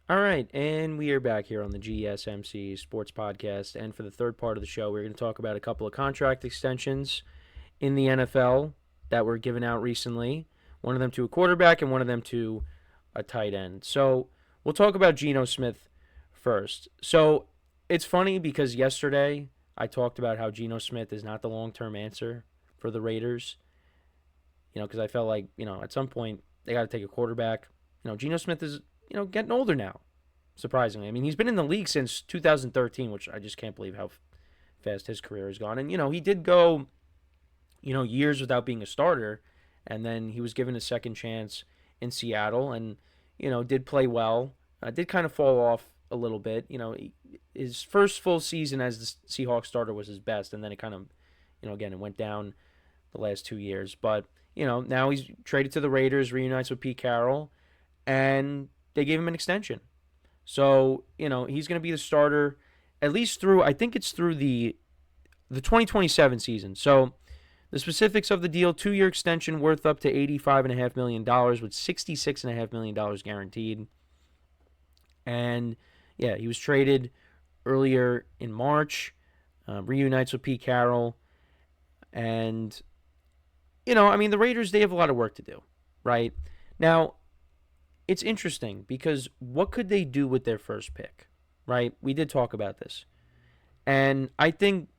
All right, and we are back here on the GSMC Sports Podcast. And for the third part of the show, we're going to talk about a couple of contract extensions in the NFL that were given out recently. One of them to a quarterback and one of them to a tight end. So we'll talk about Geno Smith first. So it's funny because yesterday I talked about how Geno Smith is not the long-term answer for the Raiders. Because I felt like, at some point they got to take a quarterback. Geno Smith is, getting older now, surprisingly. I mean, he's been in the league since 2013, which I just can't believe how fast his career has gone. And, he did go, years without being a starter, and then he was given a second chance in Seattle and, did play well. Did kind of fall off a little bit. His first full season as the Seahawks starter was his best, and then it kind of, again, it went down the last 2 years. But, now he's traded to the Raiders, reunites with Pete Carroll, and they gave him an extension. So, he's going to be the starter at least through, I think it's through the 2027 season. So, the specifics of the deal: 2-year extension worth up to $85.5 million with $66.5 million guaranteed. And, yeah, he was traded earlier in March, reunites with Pete Carroll. And, the Raiders, they have a lot of work to do, right? Now, it's interesting because what could they do with their first pick, right? We did talk about this. And I think,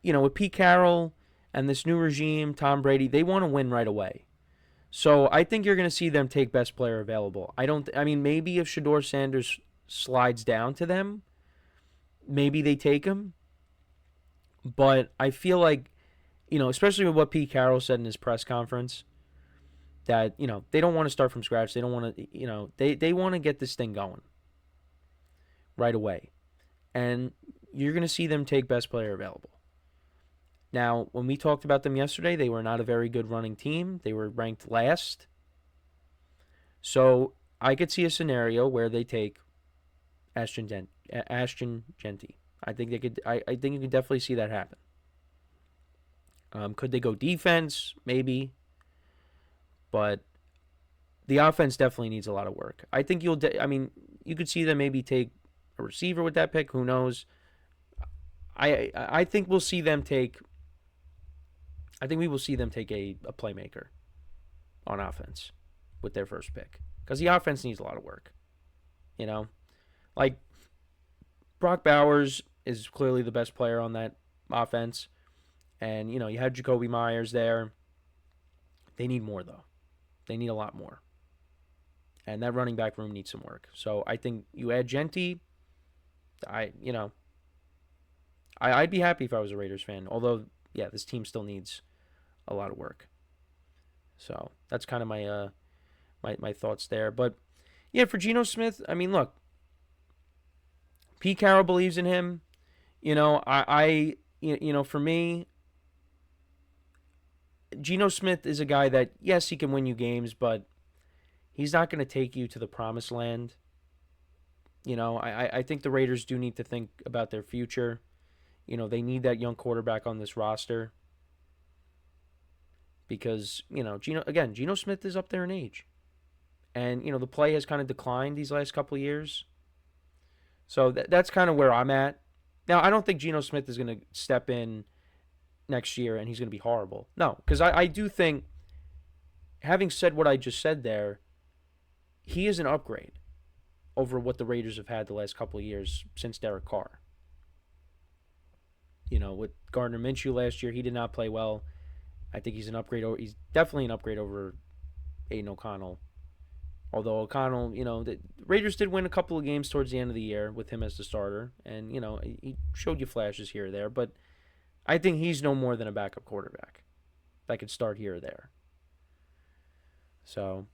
with Pete Carroll and this new regime, Tom Brady, they want to win right away. So I think you're going to see them take best player available. Maybe if Shedeur Sanders slides down to them, maybe they take him. But I feel like, especially with what Pete Carroll said in his press conference, that, they don't want to start from scratch. They don't want to, they want to get this thing going right away. And you're going to see them take best player available. Now, when we talked about them yesterday, they were not a very good running team. They were ranked last. So I could see a scenario where they take Ashton Jeanty. I think they could. I think you could definitely see that happen. Could they go defense? Maybe. But the offense definitely needs a lot of work. I think you could see them maybe take a receiver with that pick. Who knows? I think we'll see them take. I think we will see them take a playmaker on offense with their first pick, because the offense needs a lot of work. Like Brock Bowers is clearly the best player on that offense, and you had Jacoby Myers there. They need more though. They need a lot more. And that running back room needs some work. So I think you add Jeanty. I'd be happy if I was a Raiders fan. Although, yeah, this team still needs a lot of work. So that's kind of my my thoughts there. But yeah, for Geno Smith, look, Pete Carroll believes in him. For me, Geno Smith is a guy that, yes, he can win you games, but he's not going to take you to the promised land. I think the Raiders do need to think about their future. They need that young quarterback on this roster because, Geno Smith is up there in age. And, the play has kind of declined these last couple of years. So that's kind of where I'm at. Now, I don't think Geno Smith is going to step in next year and he's going to be horrible. No, because I do think, having said what I just said there, he is an upgrade over what the Raiders have had the last couple of years since Derek Carr. With Gardner Minshew last year, he did not play well. I think he's an upgrade. He's definitely an upgrade over Aiden O'Connell. Although O'Connell, the Raiders did win a couple of games towards the end of the year with him as the starter. And, he showed you flashes here or there. But I think he's no more than a backup quarterback that could start here or there. So,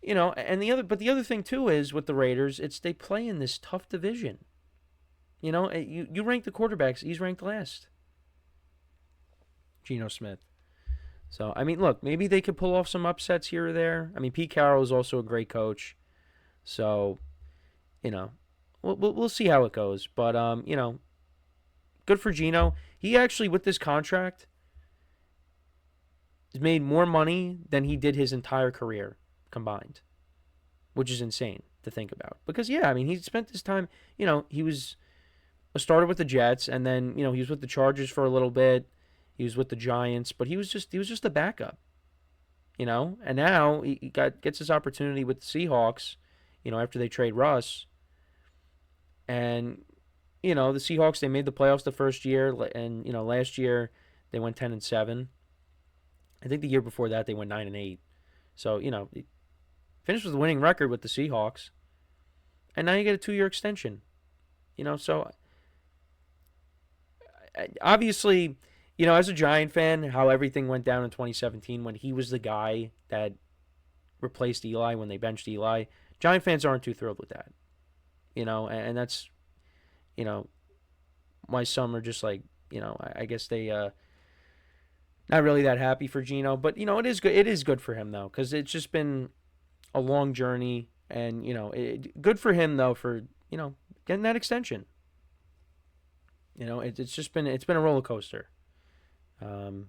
and the other thing too is with the Raiders, it's they play in this tough division. You rank the quarterbacks, he's ranked last. Geno Smith. So, look, maybe they could pull off some upsets here or there. Pete Carroll is also a great coach. So, we'll see how it goes. But, good for Geno. He actually, with this contract, made more money than he did his entire career combined, which is insane. to think about. Because, yeah, I mean, he spent his time, he was a starter with the Jets, and then, he was with the Chargers for a little bit. He was with the Giants, but he was just a backup, And now he gets his opportunity with the Seahawks, after they trade Russ. And, the Seahawks, they made the playoffs the first year, and, last year they went 10-7. I think the year before that they went 9-8. So, he finished with a winning record with the Seahawks. And now you get a 2-year extension. So obviously, as a Giant fan, how everything went down in 2017 when he was the guy that replaced Eli when they benched Eli, Giant fans aren't too thrilled with that. And that's, my some are just like, I guess they not really that happy for Geno, but it is good. It is good for him though, because it's just been a long journey, and good for him though for getting that extension. It's been a roller coaster. And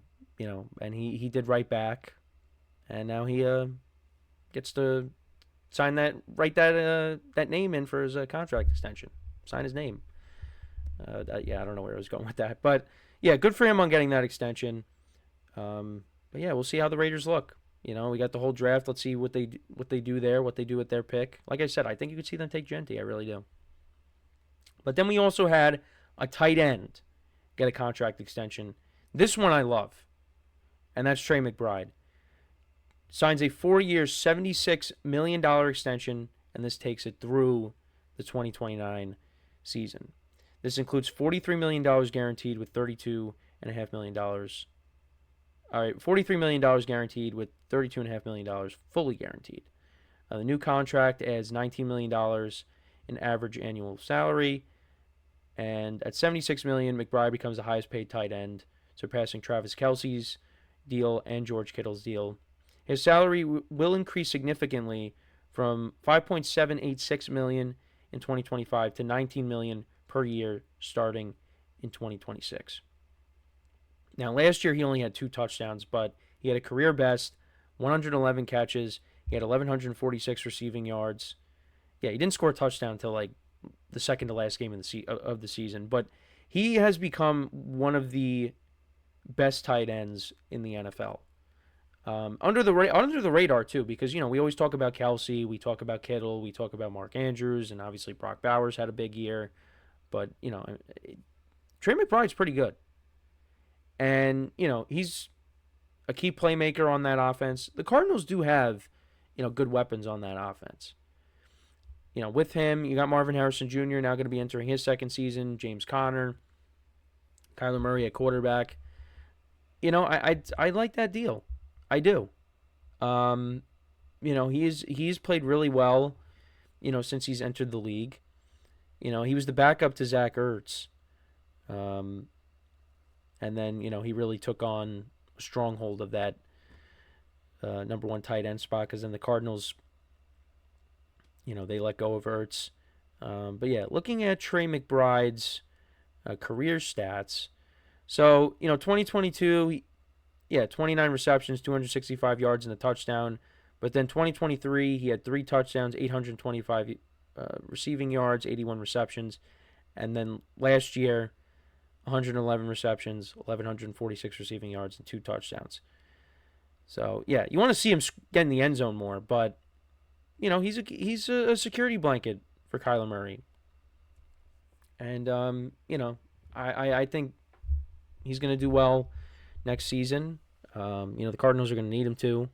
he did right back, and now he gets to sign write that name in for his contract extension, sign his name. I don't know where I was going with that, but yeah, good for him on getting that extension. But yeah, we'll see how the Raiders look. We got the whole draft. Let's see what they do there, what they do with their pick. Like I said, I think you could see them take Genti. I really do. But then we also had a tight end get a contract extension. This one I love, and that's Trey McBride. Signs a 4-year, $76 million extension, and this takes it through the 2029 season. This includes $43 million guaranteed with $32.5 million. All right, $43 million guaranteed with $32.5 million fully guaranteed. The new contract adds $19 million in average annual salary. And at $76 million, McBride becomes the highest paid tight end, surpassing Travis Kelce's deal and George Kittle's deal. His salary will increase significantly from $5.786 million in 2025 to $19 million per year starting in 2026. Now, last year he only had 2 touchdowns, but he had a career best 111 catches. He had 1,146 receiving yards. Yeah, he didn't score a touchdown until like the second to last game of the season, but he has become one of the best tight ends in the NFL. Under the radar too, because we always talk about Kelce, we talk about Kittle, we talk about Mark Andrews, and obviously Brock Bowers had a big year, but Trey McBride's pretty good, and he's a key playmaker on that offense. The Cardinals do have good weapons on that offense. With him, you got Marvin Harrison Jr. now going to be entering his second season. James Conner, Kyler Murray at quarterback. I like that deal. I do. He's played really well, since he's entered the league. He was the backup to Zach Ertz. And then, he really took on a stronghold of that number 1 tight end spot, because then the Cardinals, they let go of Ertz. But yeah, looking at Trey McBride's career stats. So, 2022, 29 receptions, 265 yards and a touchdown. But then 2023, he had 3 touchdowns, 825 receiving yards, 81 receptions. And then last year, 111 receptions, 1,146 receiving yards, and 2 touchdowns. So, yeah, you want to see him get in the end zone more, but he's a security blanket for Kyler Murray. And, I think he's going to do well next season. The Cardinals are going to need him to,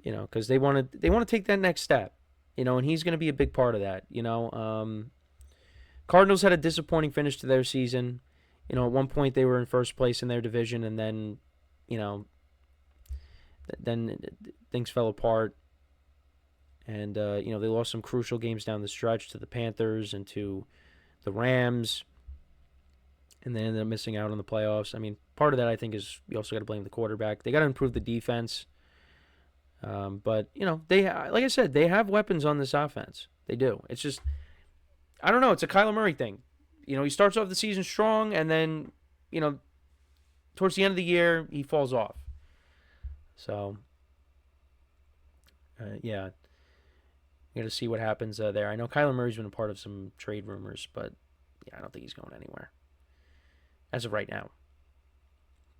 because they want to take that next step, and he's going to be a big part of that. Cardinals had a disappointing finish to their season. At one point they were in first place in their division, and then, then things fell apart. And, they lost some crucial games down the stretch to the Panthers and to the Rams. And they ended up missing out on the playoffs. I mean, part of that, I think, is you also got to blame the quarterback. They got to improve the defense. But, like I said, they have weapons on this offense. They do. It's just, I don't know. It's a Kyler Murray thing. He starts off the season strong, and then, towards the end of the year, he falls off. So, yeah. We got to see what happens there. I know Kyler Murray's been a part of some trade rumors, but yeah, I don't think he's going anywhere as of right now.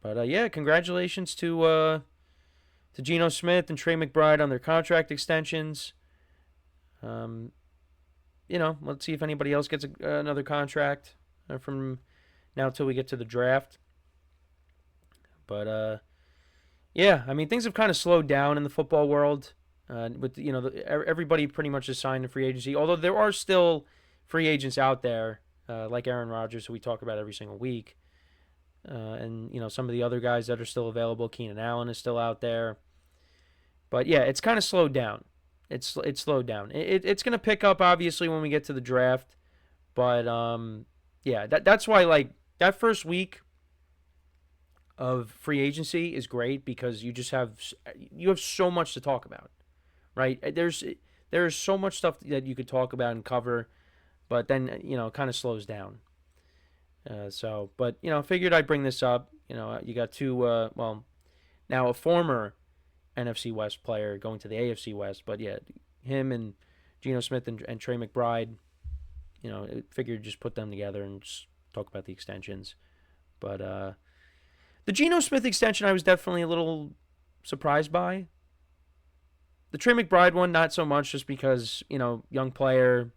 But yeah, congratulations to Geno Smith and Trey McBride on their contract extensions. Let's see if anybody else gets another contract from now till we get to the draft. But yeah, I mean, things have kind of slowed down in the football world. With everybody pretty much is signed to free agency. Although there are still free agents out there, like Aaron Rodgers, who we talk about every single week, and some of the other guys that are still available. Keenan Allen is still out there. But yeah, it's kind of slowed down. It's slowed down. It's going to pick up obviously when we get to the draft. But yeah, that's why like that first week of free agency is great because you have so much to talk about, right? There's so much stuff that you could talk about and cover, but then it kind of slows down. But figured I'd bring this up. You got two now a former NFC West player going to the AFC West, but yeah, him and Geno Smith and Trey McBride. Figured just put them together and just talk about the extensions. But the Geno Smith extension, I was definitely a little surprised by. The Trey McBride one, not so much, just because, young player,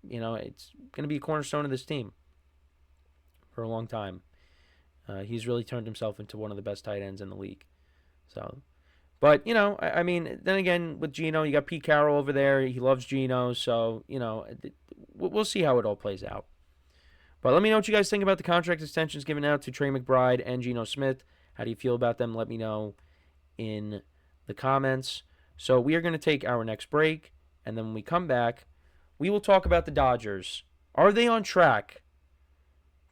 it's going to be a cornerstone of this team for a long time. He's really turned himself into one of the best tight ends in the league. But, I mean, then again, with Geno, you got Pete Carroll over there. He loves Geno, so, we'll see how it all plays out. But let me know what you guys think about the contract extensions given out to Trey McBride and Geno Smith. How do you feel about them? Let me know in the comments. So we are going to take our next break, and then when we come back, we will talk about the Dodgers. Are they on track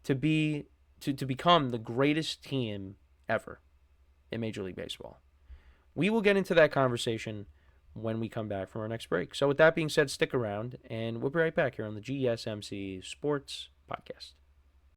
to become the greatest team ever in Major League Baseball? We will get into that conversation when we come back from our next break. So with that being said, stick around, and we'll be right back here on the GSMC Sports Podcast.